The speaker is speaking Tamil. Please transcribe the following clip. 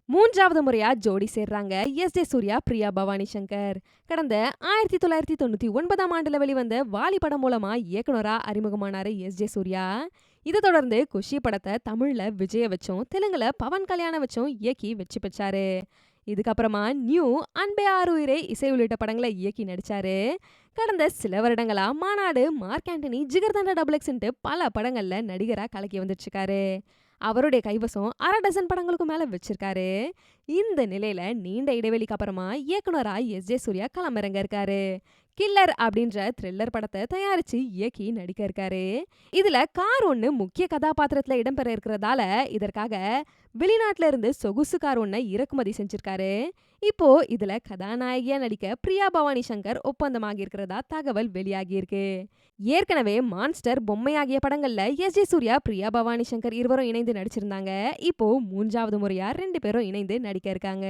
மூன்றாவது முறையா ஜோடி சேர்றாங்க எஸ்.ஜே. சூர்யா, பிரியா பவானி சங்கர். கடந்த 1999ஆம் ஆண்டுல வெளிவந்த வாலி படம் மூலமா இயக்குனரா அறிமுகமானாரு எஸ்.ஜே. சூர்யா. இதை தொடர்ந்து குஷி படத்தை தமிழ்ல விஜய வச்சும் தெலுங்குல பவன் கல்யாண வச்சும் இயக்கி வெற்றி பெற்றாரு. இதுக்கப்புறமா நியூ, அன்பே ஆருயிரே, இசை உள்ளிட்ட படங்களை இயக்கி நடிச்சாரு. கடந்த சில வருடங்களா மாநாடு, மார்க் ஆண்டனி, ஜிகர்தண்டா டபுள் எக்ஸ்ன்ட்டு பல படங்கள்ல நடிகரா கலக்கி வந்துட்டு இருக்காரு. அவருடைய கைவசம் அரை டசன் படங்களுக்கும் மேல வச்சிருக்காரு. இந்த நிலையில நீண்ட இடைவெளிக்கு அப்புறமா இயக்குனரா எஸ்.ஜே. சூர்யா களமிறங்க இருக்காரு. கில்லர் அப்படின்ற த்ரில்லர் படத்தை தயாரிச்சு இயக்கி நடிக்க இருக்காரு. இதுல கார் ஒண்ணு முக்கிய கதாபாத்திரத்துல இடம்பெற இருக்கிறதால இதற்காக வெளிநாட்டுல இருந்து சொகுசு கார் ஒண்ண இறக்குமதி செஞ்சிருக்காரு. இப்போ இதுல கதாநாயகியா நடிக்க பிரியா பவானி சங்கர் ஒப்பந்தமாகி இருக்கிறதா தகவல் வெளியாகி இருக்கு. ஏற்கனவே மான்ஸ்டர், பொம்மை ஆகிய படங்கள்ல எஸ்.ஜே. சூர்யா, பிரியா பவானி சங்கர் இருவரும் இணைந்து நடிச்சிருந்தாங்க. இப்போ மூன்றாவது முறையா 2 பேரும் இணைந்து நடிக்க இருக்காங்க.